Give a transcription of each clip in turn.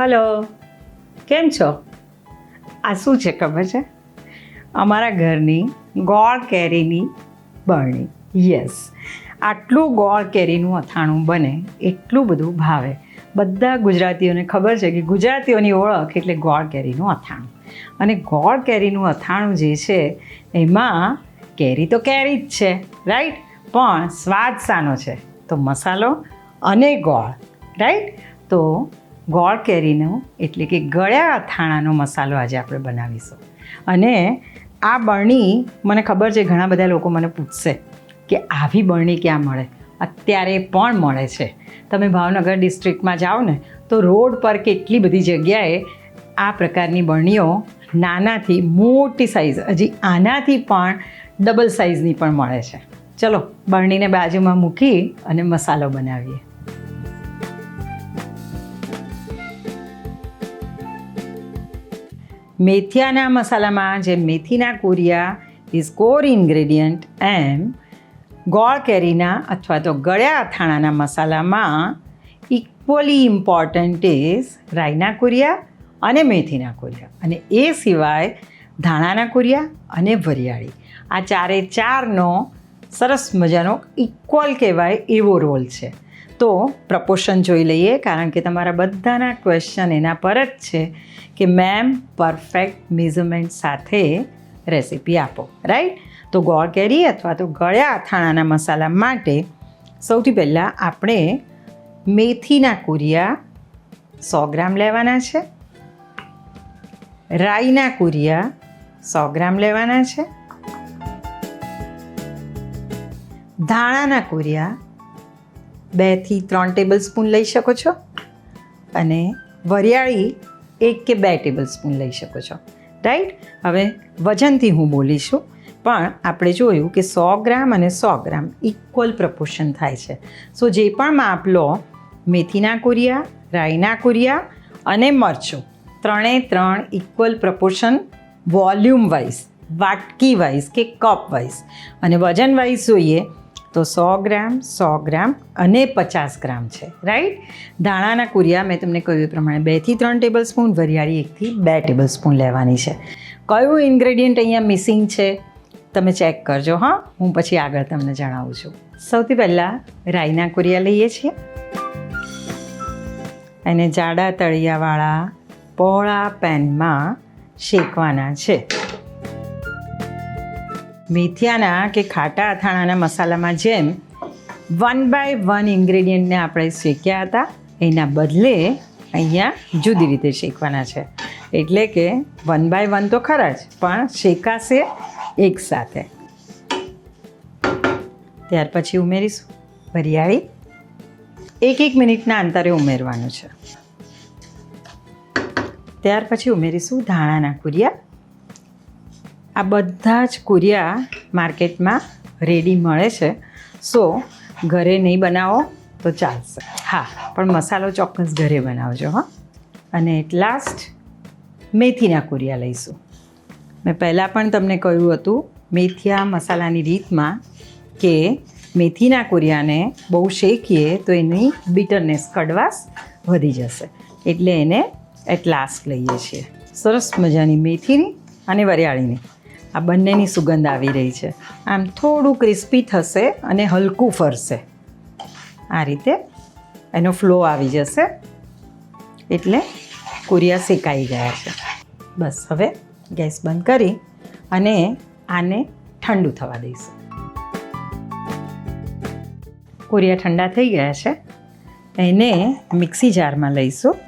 Hello, કેમ છો? આ શું છે ખબર છે? અમારા ઘરની ગોળ કેરીની બરણી. યસ, આટલું ગોળ કેરીનું અથાણું બને એટલું બધું ભાવે. બધા ગુજરાતીઓને ખબર છે કે ગુજરાતીઓની ઓળખ એટલે ગોળ કેરીનું અથાણું. અને ગોળ કેરીનું અથાણું જે છે એમાં કેરી તો કેરી જ છે, રાઈટ? પણ સ્વાદ શાનો છે? તો મસાલો અને ગોળ, રાઈટ? તો ગોળ કેરીનો એટલે કે ગળ્યા અથાણાનો મસાલો આજે આપણે બનાવીશું. અને આ બરણી મને ખબર છે ઘણા બધા લોકો મને પૂછશે કે આવી બરણી ક્યાં મળે? અત્યારે પણ મળે છે. તમે ભાવનગર ડિસ્ટ્રિક્ટમાં જાઓ ને તો રોડ પર કેટલી બધી જગ્યાએ આ પ્રકારની બરણીઓ નાનાથી મોટી સાઇઝ, હજી આનાથી પણ ડબલ સાઇઝની પણ મળે છે. ચલો બરણીને બાજુમાં મૂકી અને મસાલો બનાવીએ. મેથીના મસાલામાં જેમ મેથીના કુરિયા ઇઝ કોર ઇન્ગ્રેડિયન્ટ એમ ગોળ કેરીના અથવા તો ગળ્યા અથાણાના મસાલામાં ઇક્વલી ઇમ્પોર્ટન્ટ ઇઝ રાઈના કુરિયા અને મેથીના કુરિયા, અને એ સિવાય ધાણાના કુરિયા અને વરિયાળી. આ ચારે ચારનો સરસ મજાનો ઇક્વલ કહેવાય એવો રોલ છે. તો પ્રપોર્શન જોઈ લઈએ, કારણ કે તમારા બધાના ક્વેશ્ચન એના પર જ છે કે મેમ પરફેક્ટ મેઝરમેન્ટ સાથે રેસીપી આપો, રાઈટ? તો ગોળ કેરી અથવા તો ગળ્યા અથાણાના મસાલા માટે સૌથી પહેલાં આપણે મેથીના કુરિયા 100 ગ્રામ લેવાના છે, રાઈના કુરિયા 100 ગ્રામ લેવાના છે, ધાણાના કુરિયા 2 થી 3 ટેબલ સ્પૂન લઈ શકો છો, અને વરિયાળી 1 કે 2 ટેબલ સ્પૂન લઈ શકો છો, રાઈટ? હવે વજનથી હું બોલીશું, પણ આપણે જોયું કે 100 ગ્રામ અને 100 ગ્રામ ઇક્વલ પ્રપોર્શન થાય છે. સો જે પણ માપ લો, મેથીના કુરિયા, રાઈના કુરિયા અને મરચું, 3 ઇક્વલ પ્રપોર્શન વોલ્યુમ વાઇઝ, વાટકી વાઇઝ કે કપ વાઇઝ, અને વજન વાઇઝ જોઈએ તો 100 ગ્રામ, 100 ગ્રામ અને 50 ગ્રામ છે, રાઈટ? ધાણાના કુરિયા મેં તમને કહ્યું એ પ્રમાણે 2 થી 3 ટેબલ સ્પૂન, વરિયાળી 1 થી 2 ટેબલ સ્પૂન લેવાની છે. કયું ઇન્ગ્રેડિયન્ટ અહીંયા મિસિંગ છે તમે ચેક કરજો, હા? હું પછી આગળ તમને જણાવું છું. સૌથી પહેલાં રાઈના કુરિયા લઈએ છીએ, અને જાડા તળિયાવાળા પહોળા પેનમાં શેકવાના છે. મેથીયાના કે ખાટા અથાણાના મસાલામાં જેમ 1 by 1 ઇન્ગ્રેડિયન્ટને આપણે શેક્યા હતા, એના બદલે અહીંયા જુદી રીતે શેકવાના છે. એટલે કે 1 by 1 તો ખરા જ, પણ શેકાશે એકસાથે. ત્યાર પછી ઉમેરીશું વરિયાળી, 1 મિનિટના અંતરે ઉમેરવાનું છે. ત્યાર પછી ઉમેરીશું ધાણાના કુરિયા. આ બધા જ કુરિયા માર્કેટમાં રેડી મળે છે, સો ઘરે નહીં બનાવો તો ચાલશે. હા, પણ મસાલો ચોક્કસ ઘરે બનાવજો, હા? અને એટ લાસ્ટ મેથીના કુરિયા લઈશું. મેં પહેલાં પણ તમને કહ્યું હતું મેથીયા મસાલાની રીતમાં કે મેથીના કુરિયાને બહુ શેકીએ તો એની બિટરનેસ, કડવાશ વધી જશે, એટલે એને એટ લાસ્ટ લઈએ છીએ. સરસ મજાની મેથીની અને વરિયાળીની આ બંનેની સુગંધ આવી રહી છે. આમ થોડું ક્રિસ્પી થશે અને હલકું ફરશે. આ રીતે એનો ફ્લો આવી જશે, એટલે કુરિયા શેકાઈ ગયા છે. બસ હવે ગેસ બંધ કરી અને આને ઠંડુ થવા દઈશું. કુરિયા ઠંડા થઈ ગયા છે, એને મિક્સી જારમાં લઈશું.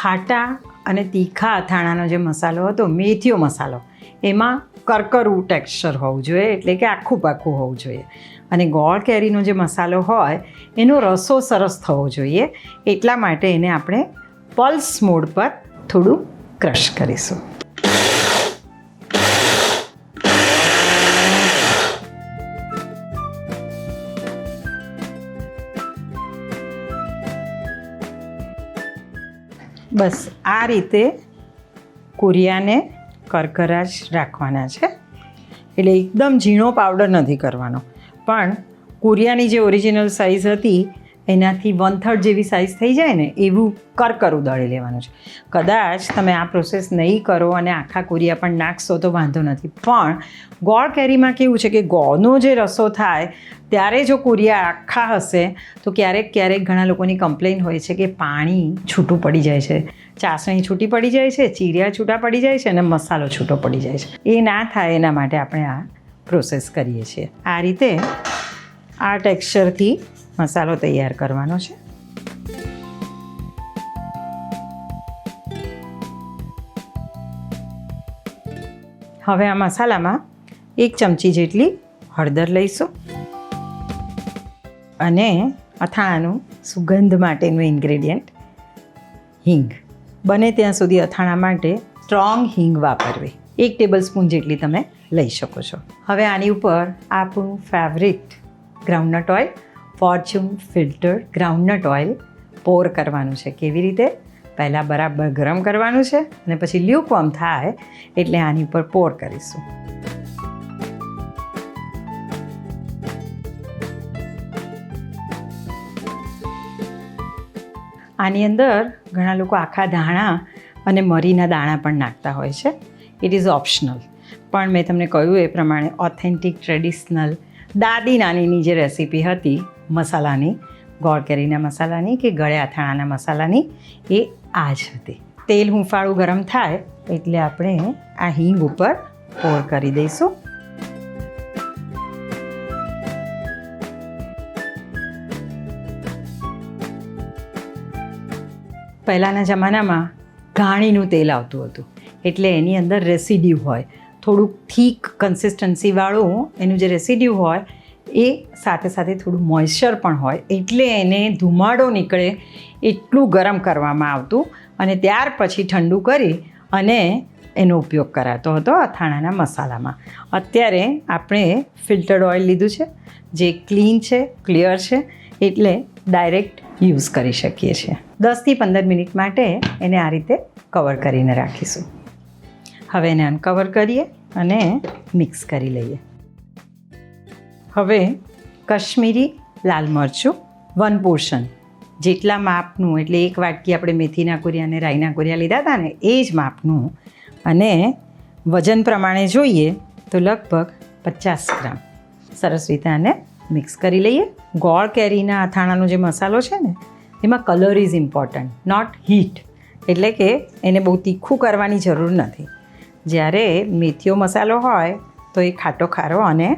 ખાટા અને તીખા અથાણાનો જે મસાલો હતો, મેથીયો મસાલો, એમાં કરકરું ટેક્સચર હોવું જોઈએ, એટલે કે આખું પાખું હોવું જોઈએ. અને ગોળ કેરીનો જે મસાલો હોય એનો રસો સરસ થવો જોઈએ, એટલા માટે એને આપણે પલ્સ મોડ પર થોડું ક્રશ કરીશું. બસ આ રીતે કુરિયાને કરકરા જ રાખવાના છે. એટલે એકદમ ઝીણો પાવડર નથી કરવાનો, પણ કુરિયાની જે ઓરિજિનલ સાઇઝ હતી એનાથી 1/3 જેવી સાઇઝ થઈ જાય ને એવું કરકરું દળી લેવાનું છે. કદાચ તમે આ પ્રોસેસ નહીં કરો અને આખા કુરિયા પણ નાખશો તો વાંધો નથી, પણ ગોળ કેરીમાં કેવું છે કે ગોળનો જે રસો થાય ત્યારે જો કુરિયા આખા હશે તો ક્યારેક ઘણા લોકોની કમ્પ્લેન હોય છે કે પાણી છૂટું પડી જાય છે, ચાસણી છૂટી પડી જાય છે, ચીરિયા છૂટા પડી જાય છે અને મસાલો છૂટો પડી જાય છે. એ ના થાય એના માટે આપણે આ પ્રોસેસ કરીએ છીએ. આ રીતે આ ટેક્સચરથી મસાલો તૈયાર કરવાનો છે. હવે આ મસાલામાં 1 ચમચી જેટલી હળદર લઈશું અને અથાણાનું સુગંધ માટેનું ઇન્ગ્રેડિયન્ટ હિંગ. બને ત્યાં સુધી અથાણા માટે સ્ટ્રોંગ હિંગ વાપરવી. 1 ટેબલસ્પૂન જેટલી તમે લઈ શકો છો. હવે આની ઉપર આપણું favourite groundnut oil, Fortune filter groundnut oil પોર કરવાનું છે. કેવી રીતે? પહેલાં બરાબર ગરમ કરવાનું છે અને પછી લ્યુકવોર્મ થાય એટલે આની ઉપર પોર કરીશું. આની અંદર ઘણા લોકો આખા ધાણા અને મરીના દાણા પણ નાખતા હોય છે. ઇટ ઇઝ ઓપ્શનલ, પણ મેં તમને કહ્યું એ પ્રમાણે ઓથેન્ટિક ટ્રેડિશનલ દાદી નાનીની જે રેસીપી હતી મસાલાની, ગોળ કેરીના મસાલાની કે ગળ્યા અથાણાના મસાલાની, એ આ જ હતી. તેલ હુંફાળું ગરમ થાય એટલે આપણે આ હિંગ ઉપર પોર કરી દઈશું. પહેલાંના જમાનામાં ઘાણીનું તેલ આવતું હતું એટલે એની અંદર રેસિડ્યુ હોય, થોડુંક થીક કન્સિસ્ટન્સીવાળું એનું જે રેસિડ્યુ હોય એ સાથે સાથે થોડું મોઇશ્ચર પણ હોય એટલે એને ધુમાડો નીકળે એટલું ગરમ કરવામાં આવતું અને ત્યાર પછી ઠંડુ કરી અને એનો ઉપયોગ કરાતો હતો અથાણાના મસાલામાં. અત્યારે આપણે ફિલ્ટર્ડ ઓઇલ લીધું છે જે ક્લીન છે, ક્લિયર છે, એટલે ડાયરેક્ટ યુઝ કરી શકીએ છીએ. 10થી 15 મિનિટ માટે એને આ રીતે કવર કરીને રાખીશું. હવે એને અનકવર કરીએ અને મિક્સ કરી લઈએ. હવે કાશ્મીરી લાલ મરચું 1 પોર્શન જેટલા માપનું, એટલે 1 વાટકી આપણે મેથીના કુરિયા અને રાઈના કુરિયા લીધા હતા ને એ જ માપનું, અને વજન પ્રમાણે જોઈએ તો લગભગ 50 ગ્રામ. સરસ રીતે આને મિક્સ કરી લઈએ. ગોળ કેરીના અથાણાનો જે મસાલો છે ને એમાં colour is important, not heat. એટલે કે એને બહુ તીખું કરવાની જરૂર નથી. જ્યારે મેથીઓ મસાલો હોય તો એ ખાટો ખારો અને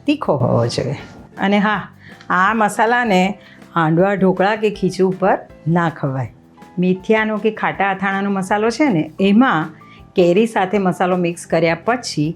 તીખો હોવો જોઈએ. અને હા, આ મસાલાને હાંડવા, ઢોકળા કે ખીચું ઉપર ના ખવાય. મેથીયાનો કે ખાટા અથાણાનો મસાલો છે ને એમાં કેરી સાથે મસાલો મિક્સ કર્યા પછી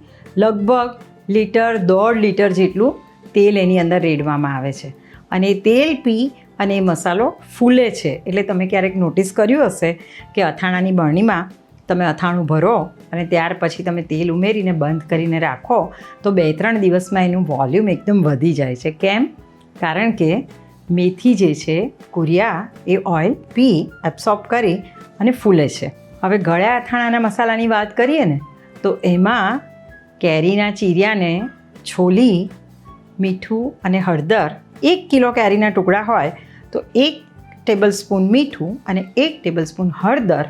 લગભગ 1.5 લીટર જેટલું તેલ એની અંદર રેડવામાં આવે છે અને તેલ પી અને એ મસાલો ફૂલે છે. એટલે તમે ક્યારેક નોટિસ કર્યું હશે કે અથાણાની બરણીમાં તમે અથાણું ભરો અને ત્યાર પછી તમે તેલ ઉમેરીને બંધ કરીને રાખો તો 2-3 દિવસમાં એનું વોલ્યુમ એકદમ વધી જાય છે. કેમ? કારણ કે મેથી જે છે કુરિયા એ ઓઇલ પી એબ્સોર્બ કરી અને ફૂલે છે. હવે ગળ્યા અથાણાના મસાલાની વાત કરીએ ને તો એમાં કેરીના ચીરિયાને છોલી, મીઠું અને હળદર, 1 કિલો કેરીના ટુકડા હોય તો 1 ટેબલસ્પૂન મીઠું અને 1 ટેબલસ્પૂન હળદર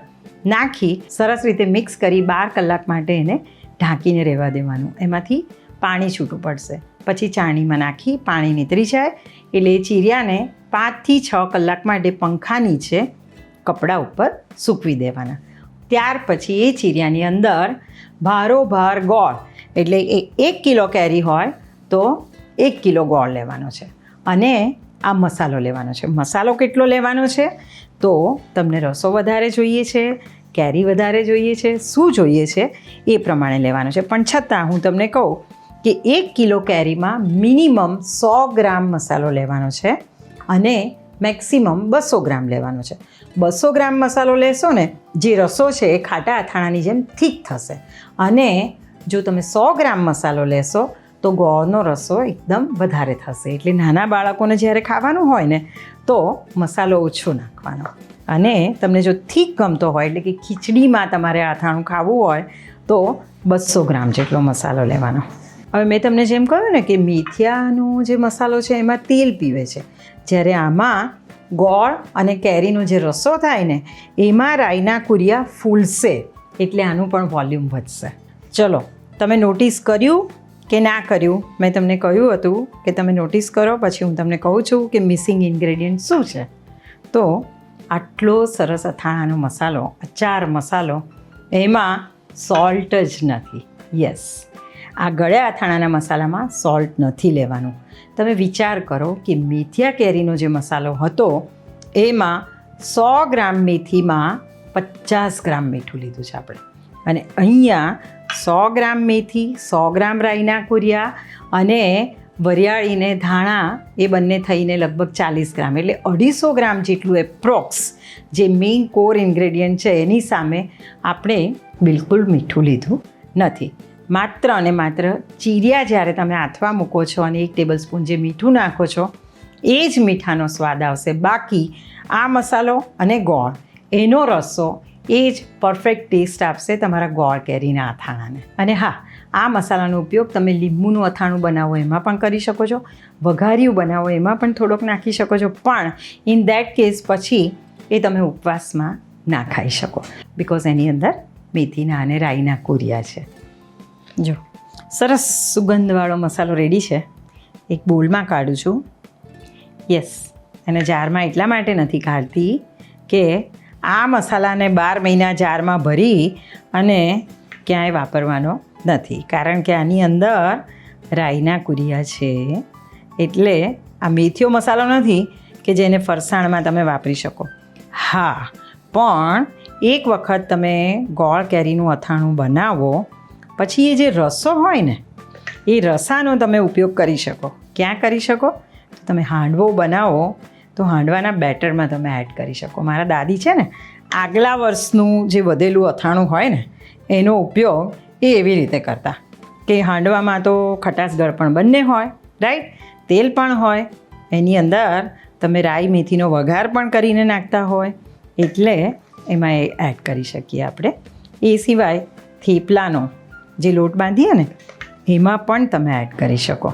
નાખી સરસ રીતે મિક્સ કરી 12 કલાક માટે એને ઢાંકીને રહેવા દેવાનું. એમાંથી પાણી છૂટું પડશે. પછી ચાણીમાં નાખી પાણી નીતરી જાય એટલે એ ચીરિયાને 5થી 6 કલાક માટે પંખા નીચે કપડા ઉપર સૂકવી દેવાના. ત્યાર પછી એ ચીરિયાની અંદર ભારોભાર ગોળ, એટલે 1 કિલો કેરી હોય તો 1 કિલો ગોળ લેવાનો છે અને આ મસાલો લેવાનો છે. મસાલો કેટલો લેવાનો છે? તો તમને રસો વધારે જોઈએ છે, કેરી વધારે જોઈએ છે, શું જોઈએ છે એ પ્રમાણે લેવાનો છે. પણ છતાં હું તમને કહું કે 1 કિલો કેરીમાં મિનિમમ 100 ગ્રામ મસાલો લેવાનો છે અને મેક્સિમમ 200 ગ્રામ લેવાનો છે. 200 ગ્રામ મસાલો લેશો ને જે રસો છે એ ખાટા અથાણાની જેમ થીક થશે, અને જો તમે 100 ગ્રામ મસાલો લેશો તો ગોળનો રસો એકદમ વધારે થશે. એટલે નાના બાળકોને જ્યારે ખાવાનું હોય ને તો મસાલો ઓછો નાખવાનો. અને તમને જો થીક ગમતો હોય, એટલે કે ખીચડીમાં તમારે અથાણું ખાવું હોય તો 200 ગ્રામ જેટલો મસાલો લેવાનો. હવે મેં તમને જેમ કહ્યું ને કે મેથીયાનો જે મસાલો છે એમાં તેલ પીવે છે, જ્યારે આમાં ગોળ અને કેરીનો જે રસો થાય ને એમાં રાઈના કુરિયા ફૂલશે, એટલે આનું પણ વોલ્યુમ વધશે. ચલો, તમે નોટિસ કર્યું કે ના કર્યું? મેં તમને કહ્યું હતું કે તમે નોટિસ કરો, પછી હું તમને કહું છું કે મિસિંગ ઇન્ગ્રેડિયન્ટ શું છે. તો આટલો સરસ અથાણાનો મસાલો, અચાર મસાલો, એમાં સોલ્ટ જ નથી. યસ, આ ગળ્યા અથાણાના મસાલામાં સોલ્ટ નથી લેવાનું. તમે વિચાર કરો કે મેથીયા કેરીનો જે મસાલો હતો એમાં 100 ગ્રામ મેથીમાં 50 ગ્રામ મીઠું લીધું છે આપણે, અને અહીંયા 100 ગ્રામ મેથી, 100 ગ્રામ રાઈના કુરિયા અને વરિયાળીને ધાણા એ બંને થઈને લગભગ 40 ગ્રામ, એટલે 250 ગ્રામ જેટલું એપ્રોક્સ જે મેઇન કોર ઇન્ગ્રેડિયન્ટ છે એની સામે આપણે બિલકુલ મીઠું લીધું નથી. માત્ર અને માત્ર ચીરિયા જ્યારે તમે આથવા મૂકો છો અને 1 ટેબલ સ્પૂન જે મીઠું નાખો છો એ જ મીઠાનો સ્વાદ આવશે. બાકી આ મસાલો અને ગોળ એનો રસો એ જ પરફેક્ટ ટેસ્ટ આપશે તમારા ગોળ કેરીના અથાણાને. અને હા, આ મસાલાનો ઉપયોગ તમે લીંબુનું અથાણું બનાવો એમાં પણ કરી શકો છો, વઘારિયું બનાવો એમાં પણ થોડોક નાખી શકો છો, પણ ઇન દેટ કેસ પછી એ તમે ઉપવાસમાં ના ખાઈ શકો, બિકોઝ એની અંદર મેથીના અને રાઈના કુરિયા છે. જો સરસ સુગંધવાળો મસાલો રેડી છે. એક બોલમાં કાઢું છું. યસ, અને જારમાં એટલા માટે નથી કાઢતી કે આ મસાલાને 12 મહિના જારમાં ભરી અને ક્યાંય વાપરવાનો નથી, કારણ કે આની અંદર રાઈના કુરિયા છે. એટલે આ મેથીયો મસાલો નથી કે જેને ફરસાણમાં તમે વાપરી શકો. હા, પણ એક વખત તમે ગોળ કેરીનું અથાણું બનાવો પછી એ જે રસો હોય ને એ રસાનો તમે ઉપયોગ કરી શકો. ક્યાં કરી શકો? તમે હાંડવો બનાવો તો હાંડવાના બેટરમાં તમે એડ કરી શકો. મારા દાદી છે ને, આગલા વર્ષનું જે વધેલું અથાણું હોય ને એનો ઉપયોગ એ એવી રીતે કરતા કે હાંડવામાં તો ખટાશ ગળપણ બંને હોય, રાઈટ, તેલ પણ હોય, એની અંદર તમે રાઈ મેથીનો વઘાર પણ કરીને નાખતા હોય, એટલે એમાં એ એડ કરી શકીએ આપણે. એ સિવાય થેપલાનો જે લોટ બાંધીએ ને એમાં પણ તમે એડ કરી શકો,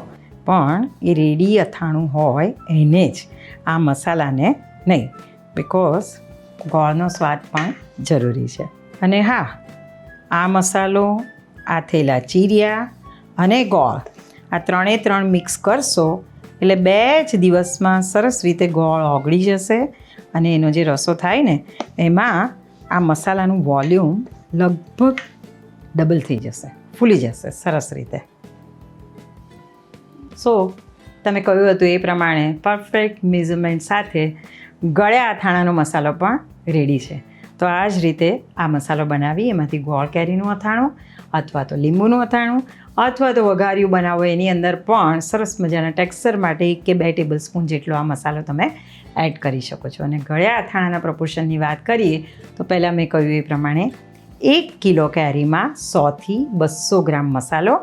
પણ એ રેડી અથાણું હોય એને જ, આ મસાલાને નહીં, બિકોઝ ગોળનો સ્વાદ પણ જરૂરી છે. અને હા, આ મસાલો, આ થેલા ચીરિયા અને ગોળ, આ 3 મિક્સ કરશો એટલે 2 જ દિવસમાં સરસ રીતે ગોળ ઓગળી જશે, અને એનો જે રસો થાય ને એમાં આ મસાલાનું વોલ્યુમ લગભગ ડબલ થઈ જશે, ફૂલી જશે સરસ રીતે. સો તમે કહ્યું હતું એ પ્રમાણે પરફેક્ટ મેઝરમેન્ટ સાથે ગળ્યા અથાણાનો મસાલો પણ રેડી છે. તો આ જ રીતે આ મસાલો બનાવી એમાંથી ગોળ કેરીનું અથાણું અથવા તો લીંબુનું અથાણું અથવા તો વઘારિયું બનાવો, એની અંદર પણ સરસ મજાના ટેક્સચર માટે 1 કે 2 ટેબલ સ્પૂન જેટલો આ મસાલો તમે એડ કરી શકો છો. અને ગળ્યા અથાણાના પ્રપોર્શનની વાત કરીએ તો પહેલાં મેં કહ્યું એ પ્રમાણે 1 કિલો કેરીમાં 100 થી 200 ગ્રામ મસાલો,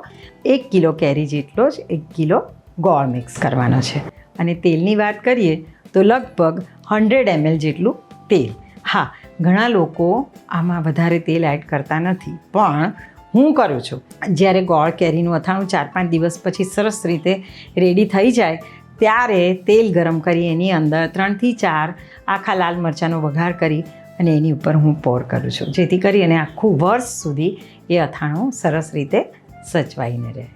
1 કિલો કેરી જેટલો જ 1 કિલો ગોળ મિક્સ કરવાનો છે. અને તેલની વાત કરીએ તો લગભગ 100 ml જેટલું તેલ. હા, ઘણા લોકો આમાં વધારે તેલ એડ કરતા નથી, પણ હું કરું છું. જ્યારે ગોળ કેરીનું અથાણું 4-5 દિવસ પછી સરસ રીતે રેડી થઈ જાય ત્યારે તેલ ગરમ કરી એની અંદર 3 થી 4 આખા લાલ મરચાંનો વઘાર કરી અને એની ઉપર હું પોર કરું છું, જેથી કરી અને આખું વર્ષ સુધી એ અથાણું સરસ રીતે સચવાઈને રહે.